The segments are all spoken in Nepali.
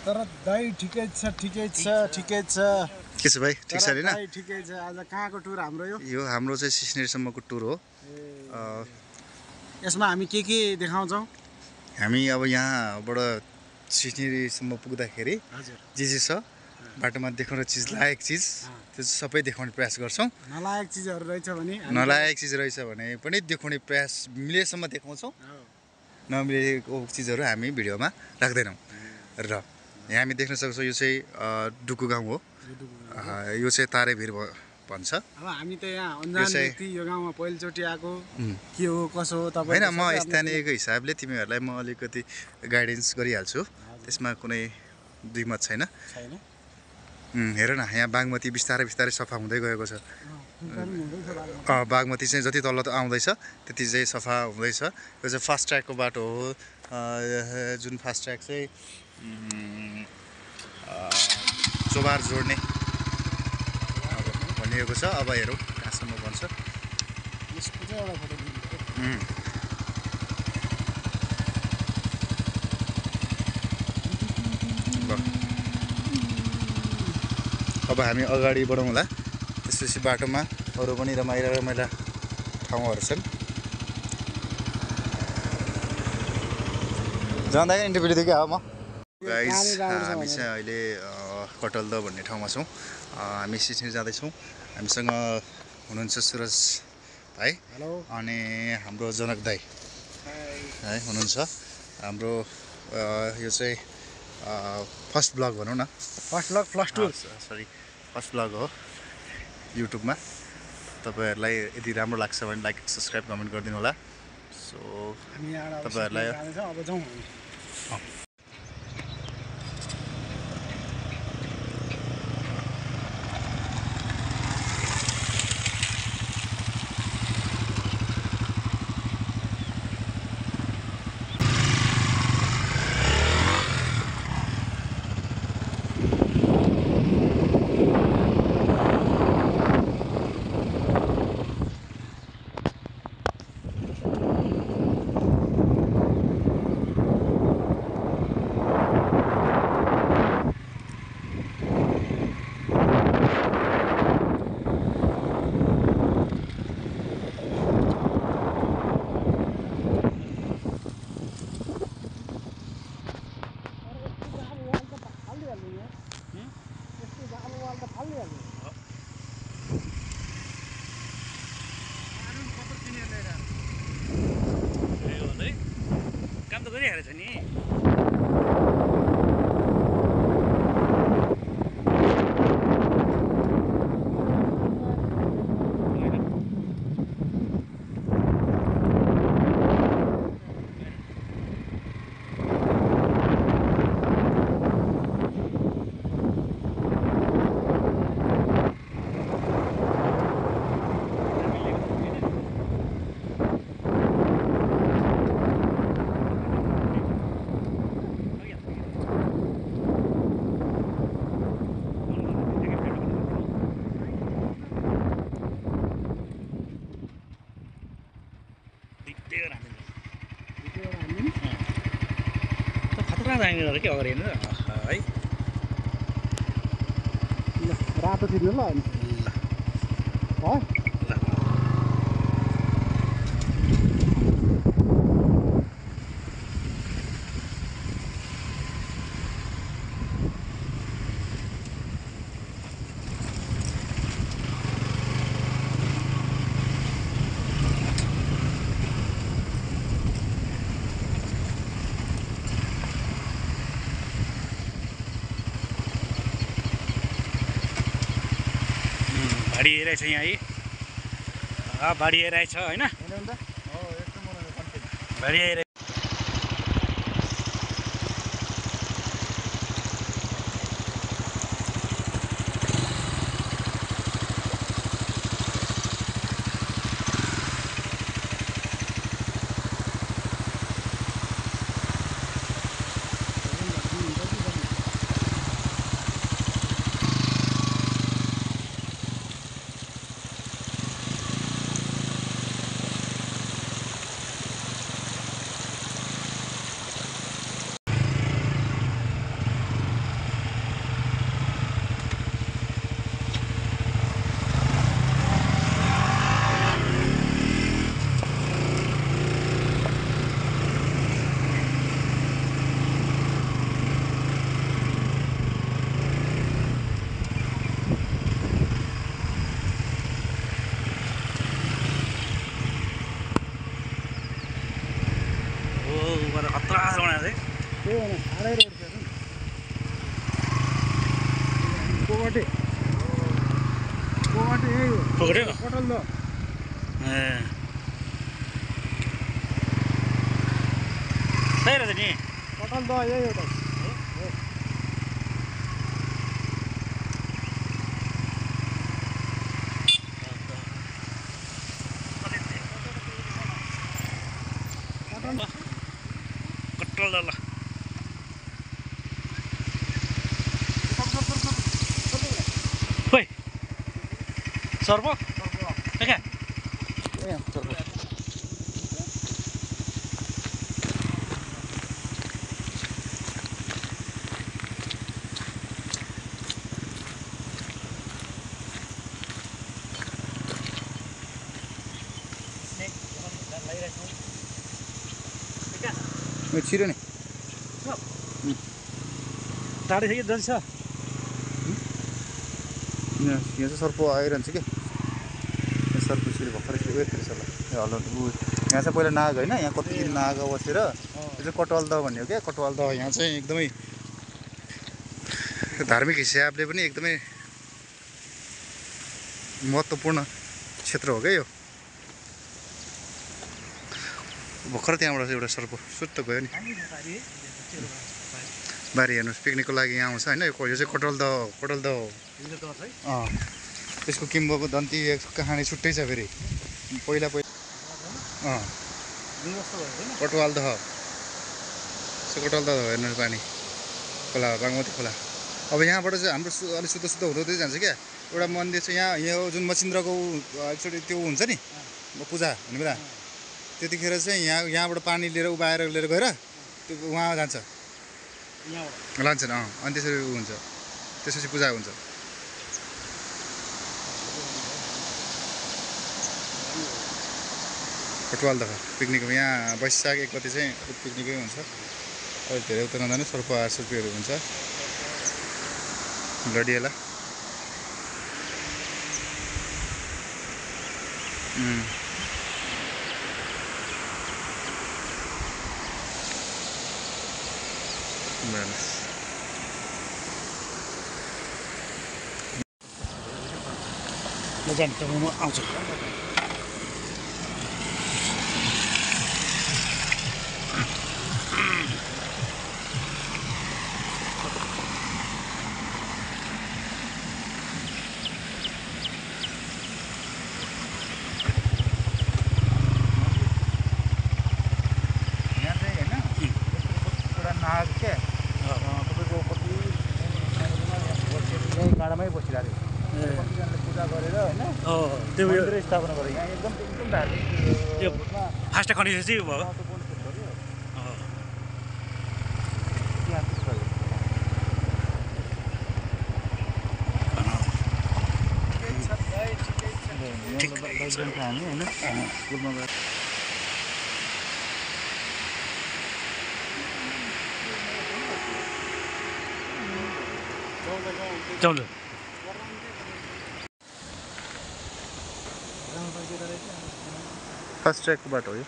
तर दाइ ठिकै छ के छ भाइ ठिक छ हैन ठिकै छ आज कहाँको टुर हाम्रो यो हाम्रो चाहिँ सिस्नेरसम्मको टुर हो यसमा हामी के देखाउँछौँ हामी अब यहाँबाट सिस्नेरीसम्म पुग्दाखेरि हजुर जे छ बाटोमा देखाउने चिज लायक चिज त्यो सबै देखाउने प्रयास गर्छौँ नलायक चिजहरु रहेछ भने पनि देखाउने प्रयास मिलेसम्म देखाउँछौँ नमिलेको चिजहरु हामी भिडियोमा राख्दैनौँ र यहाँ हामी देख्न सक्छौँ यो चाहिँ डुकु गाउँ हो यो चाहिँ तारेभिर भन्छ अब हामी त यहाँ अन्जान व्यक्ति यो गाउँमा पहिलोचोटि आएको के हो कसो हो तपाईँ हैन म स्थानीयको हिसाबले तिमीहरूलाई म अलिकति गाइडेन्स गरिहाल्छु त्यसमा कुनै दुईमत छैन हेर न यहाँ बागमती बिस्तारै सफा हुँदै गएको छ बागमती चाहिँ जति तल आउँदैछ त्यति चाहिँ सफा हुँदैछ यो चाहिँ फास्ट ट्र्याकको बाटो हो जुन फास्ट ट्र्याक चाहिँ चोबार जोड्ने भनिएको छ अब हेरौँ कहाँसम्म बन्छ अब हामी अगाडि बढौँला त्यसपछि बाटोमा अरू पनि रमाइला ठाउँहरू छन् जाँदा इन्टरभ्यूदेखि आऊ म गाइस हामी चाहिँ अहिले कटल्द भन्ने ठाउँमा छौँ हामी सिस्नेर जाँदैछौँ हामीसँग हुनुहुन्छ सुरज भाइ अनि हाम्रो जनक दाइ है हुनुहुन्छ हाम्रो यो चाहिँ फर्स्ट ब्लग भनौँ न फर्स्ट ब्लग हो युट्युबमा तपाईहरुलाई यदि राम्रो लाग्छ भने लाइक सब्स्क्राइब कमेन्ट गरिदिनु होला सो तपाईहरुलाई अब जाउँ काम त गरिहालेछ नि खतरा जाने के अगाडि हेर्नु है रातो थिच्नु ल है भाडी हेरेछ यहाँ है भाडी हेरेछ होइन भाडी हेरे खतरा बनाएको है त्यही हो साह्रै रोड छ कोबाटे यही हो पक्रियो कटल द त्यही रहेछ नि कटल द यही हो त कट्टल ल खोइ सर्प क्या छिरो नि टाढै छ कि जति छ यहाँ चाहिँ सर्प आइरहन्छ कि सर्प छिरो भर्खरै उयो रहेछ ल हल्लो यहाँ चाहिँ पहिला नाग होइन यहाँ कति नाग बसेर यो चाहिँ कटवाल दह भन्ने हो क्या कटवाल दह यहाँ चाहिँ एकदमै धार्मिक हिसाबले पनि एकदमै महत्त्वपूर्ण क्षेत्र हो क्या यो भर्खर त्यहाँबाट एउटा सर्प सुत्त गयो नि बारी हेर्नुहोस् पिकनिकको लागि यहाँ आउँछ होइन यो चाहिँ कटवाल दह हो त्यसको किम्बोको दन्ती कहानी छुट्टै छ फेरि पहिला कटवाल दह हेर्नुहोस् पानी खोला बागमती खोला अब यहाँबाट चाहिँ हाम्रो अलिक शुद्ध हुँदै जान्छ क्या एउटा मन्दिर चाहिँ यहाँ जुन मचिन्द्रको एकचोटि त्यो हुन्छ नि पूजा हुने बेला त्यतिखेर चाहिँ यहाँबाट पानी लिएर उभाएर लिएर गएर त्यो उहाँ जान्छ लान्छन् अनि त्यसरी हुन्छ त्यसपछि पूजा हुन्छ कटवाल दह पिकनिक यहाँ वैशाख 1 गते चाहिँ पिकनिकै हुन्छ अहिले धेरै उता नजानु सर्प 800 रुपियाँहरू हुन्छ लडिएला ल जाने त म आउँछु यहाँ चाहिँ होइन एउटा नाग क्या तपाईँको कति यहीँ काँडामै बसिरहेको थियो कतिजनाले पूजा गरेर होइन त्यो मन्दिर स्थापना गरेर यहाँ एकदम एकदम धार्मिक त्यो फास्ट खनिज चाहिँ भयो महत्त्वपूर्ण क्षेत्र हो यो। अँ, ऐतिहासिक छ यो। लैजान्छ हामी होइन स्कुलमा गएर जाउँ ल फर्स्ट ट्र्याकको बाटो हो यो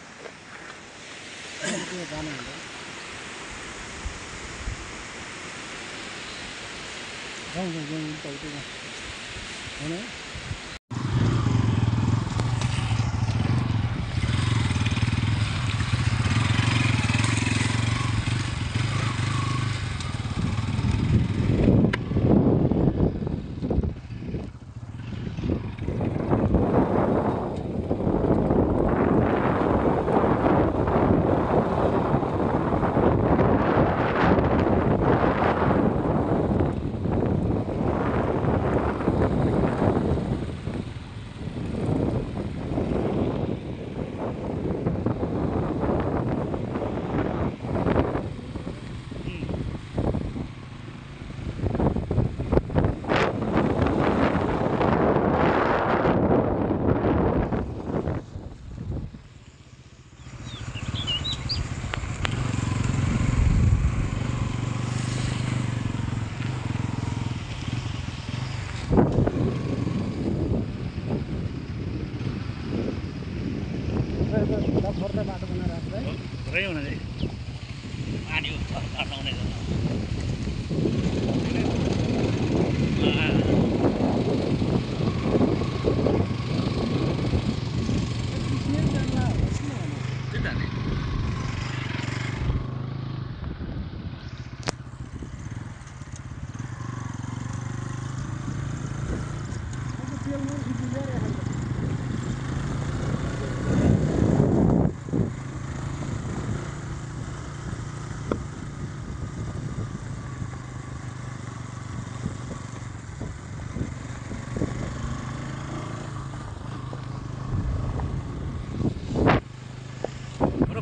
बाटो बनाएर राख्छ है पुरै हुन चाहिँ पानी हटाउने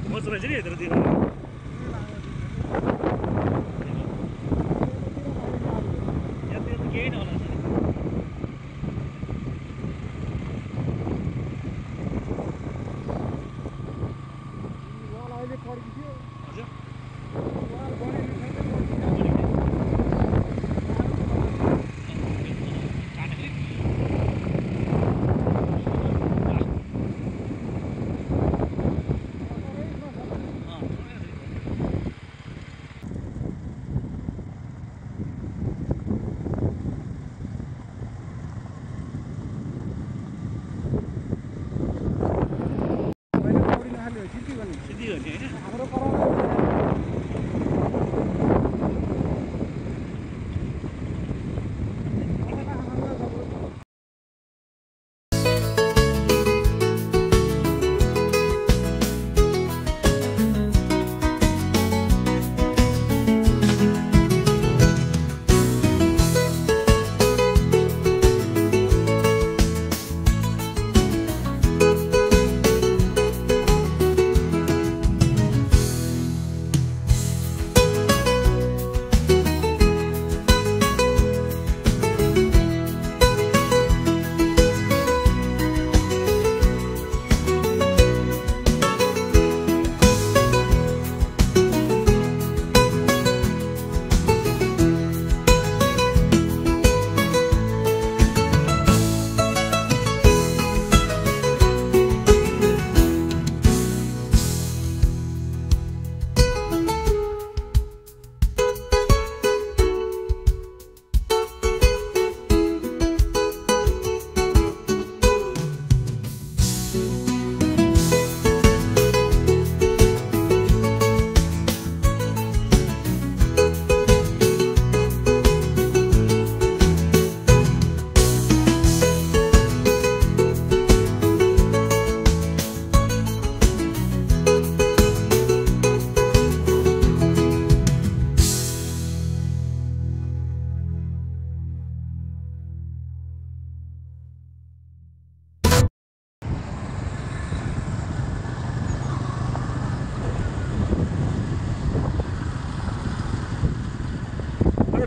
खोज रहेछ नि यत्रो दिन केही नहोला अहिले पड्कियो हजुर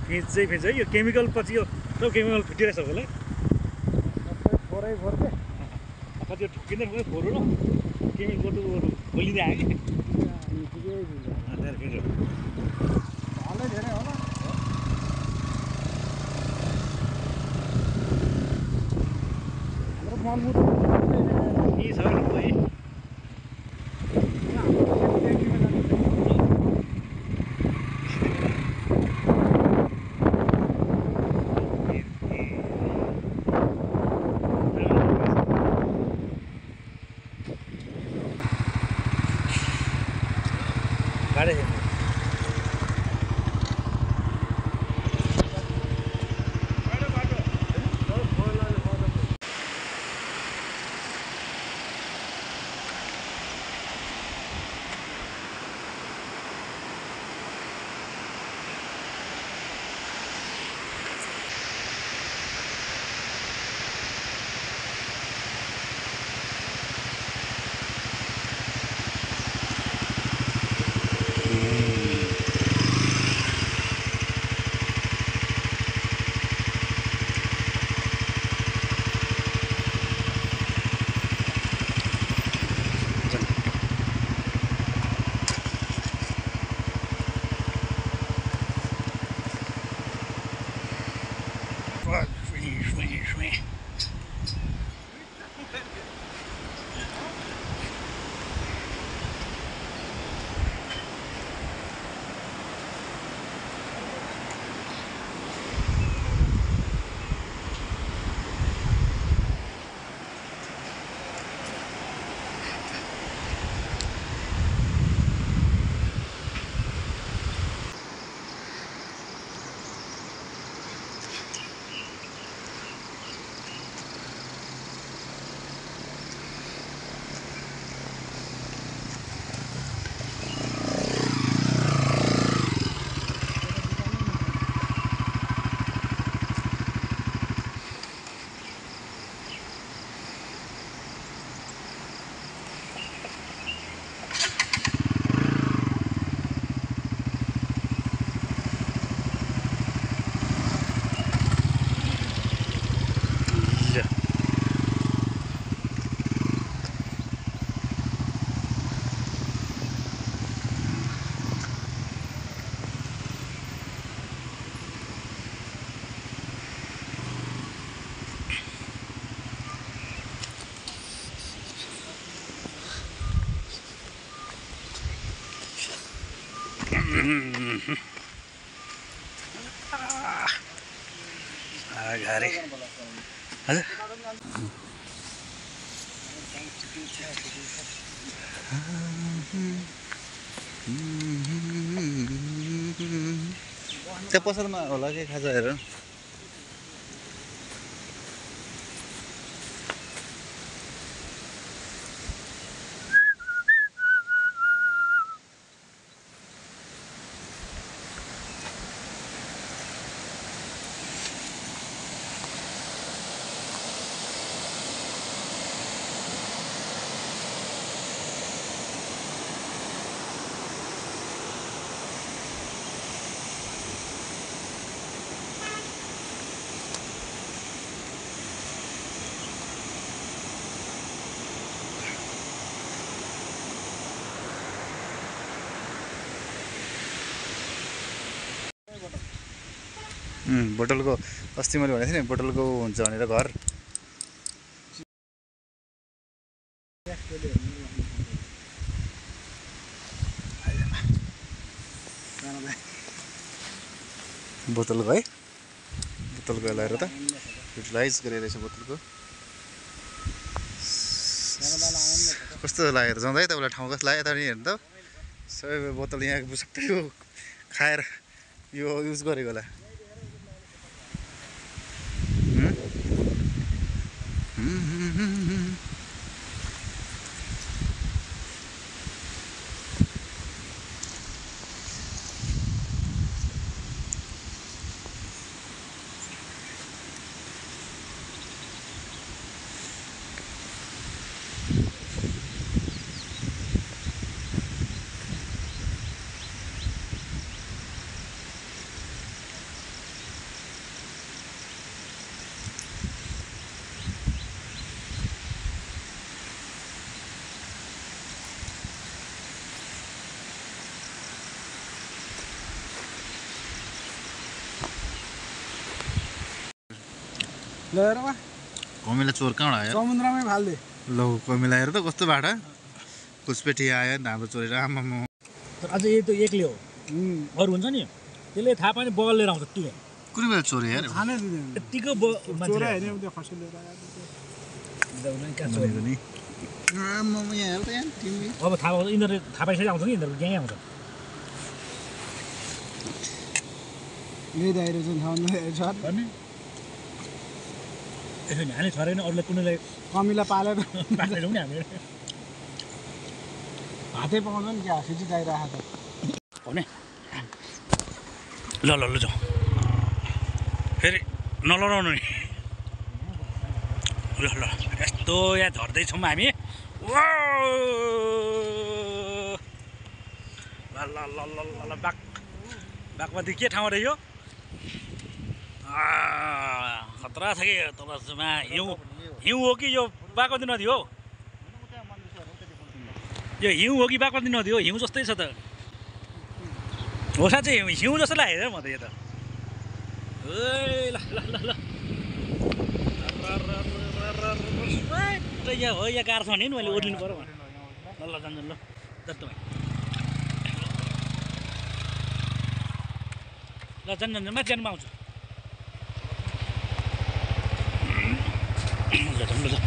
फिन्छ है यो केमिकल पछि यो सब केमिकल फिटिरहेछ होला सबै फोरै फोर्के कति ठुकिँदैन फोरो न केमिकल त खोलिँदै आयो कि ठिकै बुझ्यो फेरि हालै धेरै होला हाम्रो मलमुट यही छ है गाडी घरे हजुर त्यो पसलमा होला के खाजा हेर बोतलको अस्ति मैले भनेको थिएँ नि बोतलको हुन्छ भनेर घर बोतलको है बोतलको लगाएर त युटिलाइज गरिरहेछ बोतलको कस्तो लाग्यो त जाँदा है तपाईँलाई ठाउँ कस्तो लाग्यो त नि हेर्नु त सबै बोतल यहाँ बुसक्कै यो खाएर यो युज गरेको होला लिएर वा कमिला चोर कहाँबाट आयो समुद्रमै फाल्दे ल कमिला हेर त कस्तो बाटा घुसपेटी आयो धाम्रो चोरेर आमामा तर अझै यो त एक्लै हो अरू हुन्छ नि त्यसले थाहा पाएन बगल लिएर आउँछ टिका कुन बेला चोरे यार खानै दिँदैन यत्तिको चोरा हेर्ने त्यो खसी लिएर आयो नि आमामा यहाँ हेर त यहाँ तिमी अब थाहा पाउँछ यिनीहरू थाहा पाइसकेर आउँछ नि यिनीहरू ग्याङ आउँछ ल्याइरहेको चाहिँ ठाउँमा सर अनि यसो नि हाने छोरा अरूलाई कुनैलाई कमिला पालेर पाक्दै जाउँ नि हामी भातै पाउँछ नि क्या सिटी चाहिरहेको हो नि ल ल ल जाउँ फेरि नलडाउनु नि ल ल यस्तो यहाँ झर्दैछौँ हामी ल ल ल ल ल बागमती के ठाउँ रह्यो खतरा छ कि तपाईँमा हिउँ हो कि यो बागमती नदी हो यो हिउँ हो कि बागमती नदी हो हिउँ जस्तै छ त हो साँच्चै हिउँ जस्तो लाग्यो म त यो त ए ल ल ल ल यहाँ हो यहाँ गाह्रो छ भने नि मैले ओर्लिनु पऱ्यो ल ल जान्छु ल जान् तपाईँ ल जान् जान् माथि जानु आउँछु ल जाउँ ल